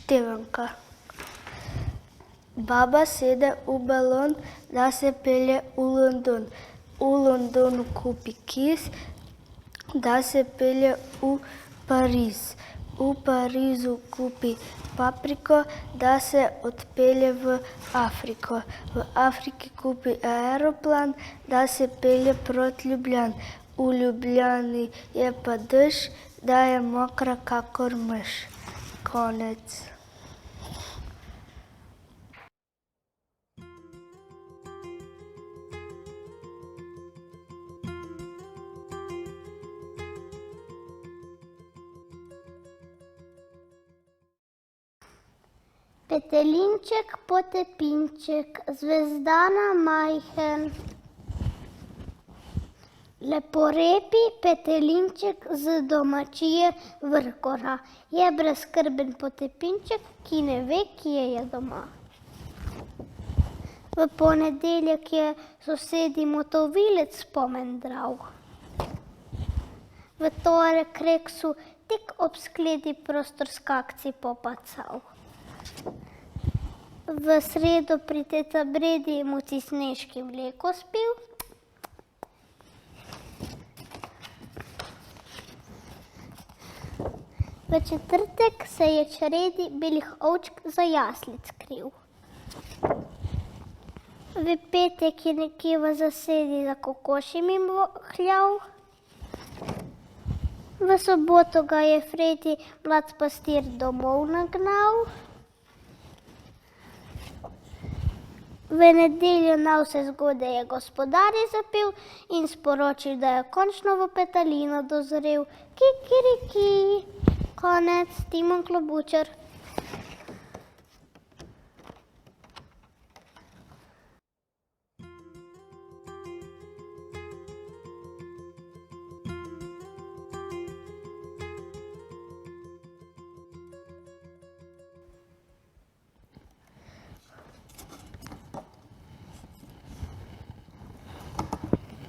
Števanka. Baba sede v balon, da se pelje v London. V Londonu kupi kis, da se pelje v Pariz. V Parizu kupi papriko, da se odpelje v Afriko. V Afriki kupi aeroplan, da se pelje proti Ljubljani. V Ljubljani je pa dež, da je mokra kakor miš. Konec. Petelinček, potepinček, zvezdana majhen. Leporepi petelinček z domačije Vrhgora. Je brezskrben potepinček, ki ne ve, kje je doma. V ponedeljek je sosedi motovilec pomendral. V torek Reksu tik ob skledi prostorskakci popacal. V sredo pri teta Bredi muci Snežki mleko spil. V četrtek se je čredi belih ovčk za jaslic kril. V petek je nekje v zasedi za kokošimi mohljal. V soboto ga je Fredi mlad pastir domov nagnal. V nedeljo na vse zgode je gospodar zapel in sporočil, da je končno v petelino dozrel. Kikiriki. Konec. Timon Klobučar.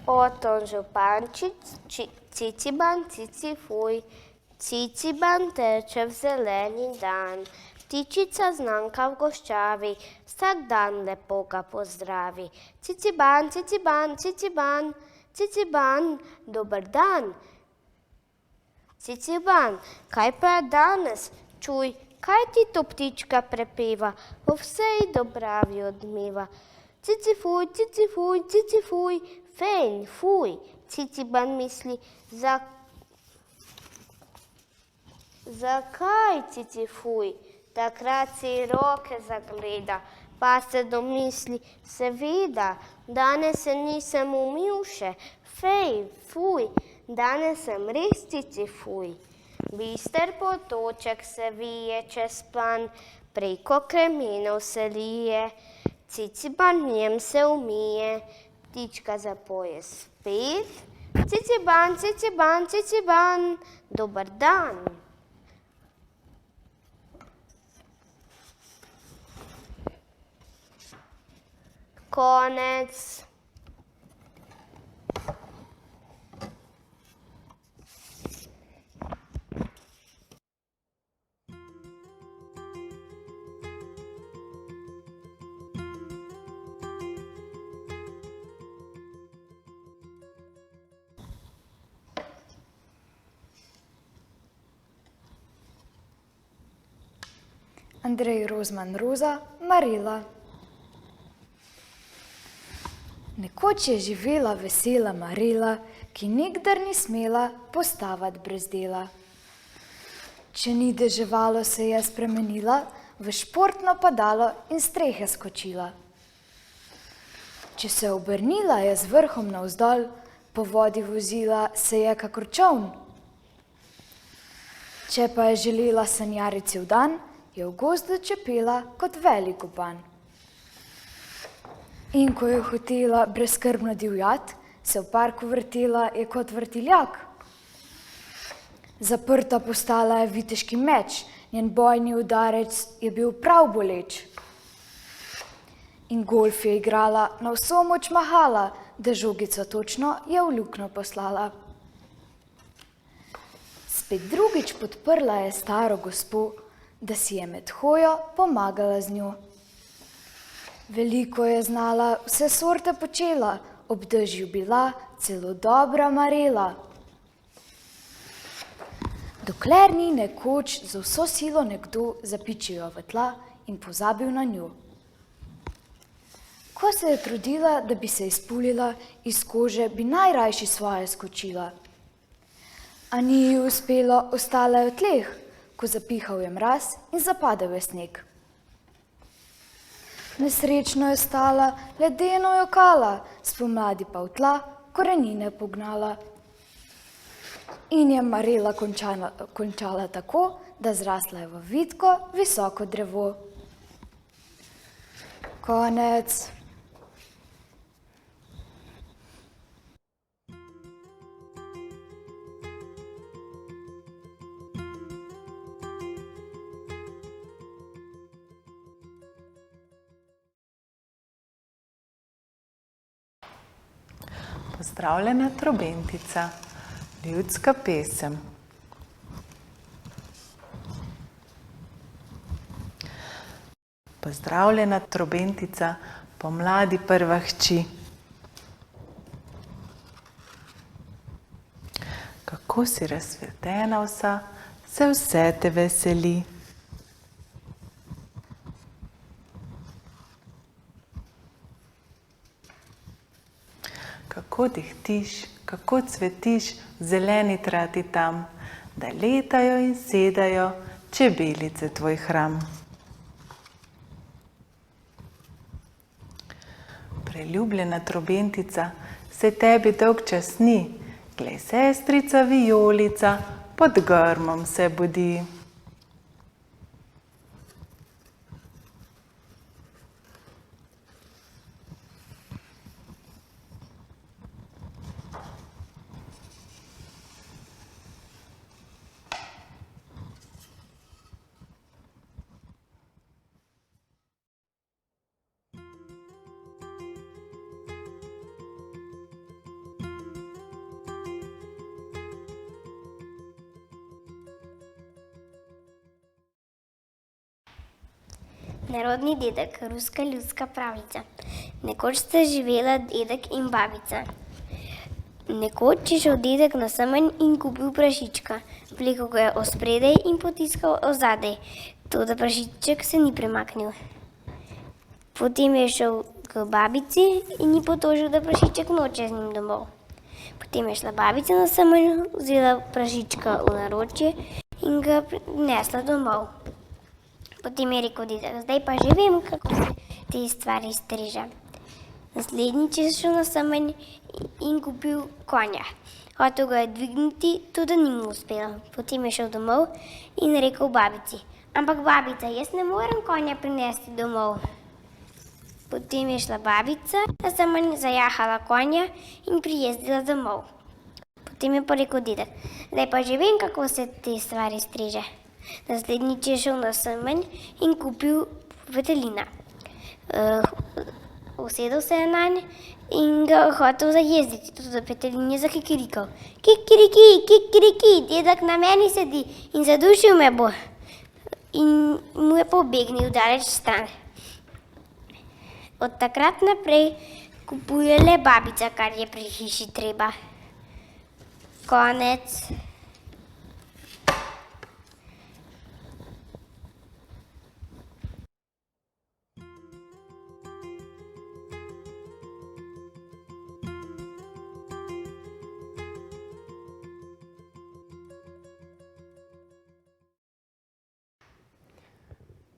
Oton župančič, ciciban, cicifuj, ciciban teče v zeleni dan. Ptičica znanka v goščavi, vsak dan lepo ga pozdravi. Ciciban, ciciban, ciciban, ciciban, dober dan. Ciciban, kaj pa je danes? Čuj, kaj ti to ptička prepeva, po vsej dobravi odmeva. Cicifuj, cicifuj, cicifuj, fejn, fuj, Ciciban misli, zakaj cicifuj? Takrat si roke zagleda, pa se domisli, seveda, danes se nisem umil še, fej, fuj, danes sem res cicifuj. Bister potoček se vije čez plan, preko kremenov se lije, Ciciban v njem se umije, ptička zapoje spet. Ciciban, ciciban, ciciban, dober dan. Konec. Andrej Rozman Roza, Marela. Nekoč je živela vesela Marela, ki nikdar ni smela postavati brez dela. Če ni deževalo, se je spremenila v športno padalo in strehe skočila. Če se obrnila je z vrhom navzdol, po vodi vozila se je kakor čoln. Če pa je želela sanjariti cel dan, je v gozdu čepela kot velik goban. In ko je hotela brezskrbno divjati, se v parku vrtela je kot vrtiljak. Zaprta postala je viteški meč, njen bojni udarec je bil prav boleč. In golf je igrala, na vso moč mahala, da žogico točno je v luknjo poslala. Spet drugič podprla je staro gospo, da si je med hojo pomagala z njo. Veliko je znala, vse sorte počela, ob dežju bila celo dobra marela. Dokler ni nekoč z vso silo nekdo zapičil jo v tla in pozabil na njo. Ko se je trudila, da bi se izpulila iz kože, bi najrajši svoje skočila. A ni ji uspelo, ostala je v tleh, ko zapihal je mraz in zapadel je sneg. Nesrečno je stala, ledeno jokala, spomladi pa v tla korenine pognala. In je marela končala tako, da zrasla je v vitko, visoko drevo. Konec. Pozdravljena trobentica, ljudska pesem. Pozdravljena trobentica, pomladi prva hči. Kako si razcvetena vsa, se vse te veseli. Kako dihtiš, kako cvetiš v zeleni trati tam, da letajo in sedajo čebelice tvoj hram. Preljubljena trobentica, se tebi dolgčas ni, glej, sestrica vijolica pod grmom se budi. Nerodni dedek, ruska ljudska pravljica. Nekoč sta živela dedek in babica. Nekoč je šel dedek na semenj in kupil prašička. Vlekel ga je ospredaj in potiskal ozadej, toda prašiček se ni premaknil. Potem je šel k babici in ji potožil, da prašiček noče z njim domov. Potem je šla babica na semenj, vzela prašička v naročje in ga nesla domov. Potem je rekel dedek, zdaj pa že vem, kako se te stvari striže. Naslednjič je šel na semenj in kupil konja. Hotel ga je dvigniti, tudi ni mu uspelo. Potem je šel domov in rekel babici, ampak babica, jaz ne morem konja prinesti domov. Potem je šla babica na semenj, zajahala konja in prijezdila domov. Potem je pa rekel dedek, zdaj pa že vem, kako se te stvari striže. Naslednjič je šel na semenj in kupil petelina. Usedel se je nanj in ga hotel zajezditi, tudi petelin je zakikirikal. Kikiriki, kikiriki, dedek na meni sedi in zadušil me bo. In mu je pobegnil daleč stran. Od takrat naprej kupuje le babica, kar je pri hiši treba. Konec.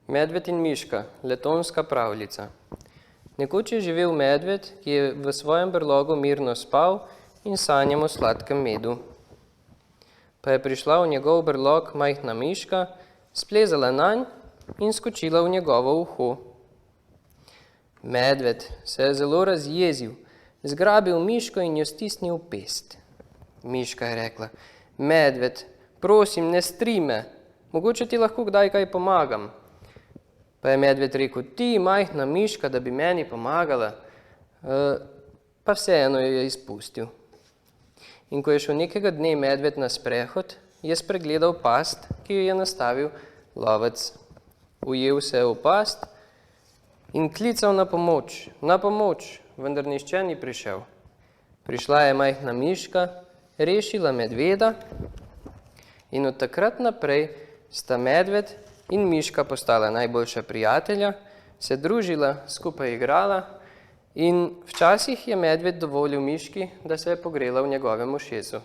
Medved in miška, letonska pravljica. Nekoč je živel medved, ki je v svojem brlogu mirno spal in sanjal o sladkem medu. Pa je prišla v njegov brlog majhna miška, splezala nanj in skočila v njegovo uho. Medved se je zelo razjezil, zgrabil miško in jo stisnil v pest. Miška je rekla, medved, prosim, ne stri me, mogoče ti lahko kdaj kaj pomagam. Pa je medved rekel, ti, majhna miška, da bi meni pomagala, pa vseeno jo je izpustil. In ko je šel nekega dne medved na sprehod, je spregledal past, ki jo je nastavil Lovec ujel se je v past in klical na pomoč, vendar nihče ni prišel. Prišla je majhna miška, rešila medveda in od takrat naprej sta medved in miška postala najboljša prijatelja, se družila, skupaj igrala in včasih je medved dovolil miški, da se je pogrela v njegovem ušesu.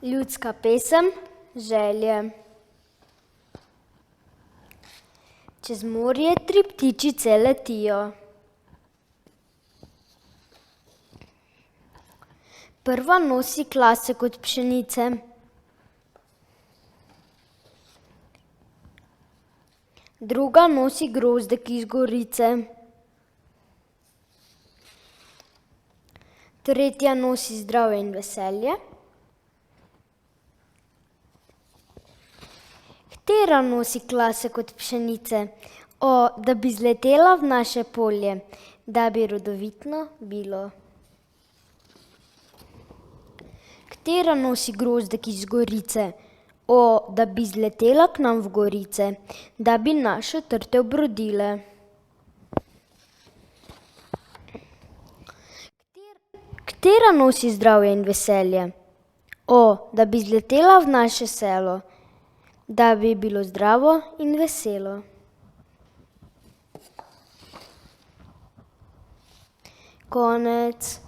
Ljudska pesem Želje. Čez morje 3 ptičice letijo. Prva nosi klasek od pšenice. Druga nosi grozdek iz gorice. Tretja nosi zdravje in veselje. Katera nosi klasek od pšenice? O, da bi zletela v naše polje, da bi rodovitno bilo. Katera nosi grozdek iz gorice? O, da bi zletela k nam v gorice, da bi našo trte obrodile. Katera nosi zdravje in veselje? O, da bi zletela v naše selo, da bi bilo zdravo in veselo. Konec.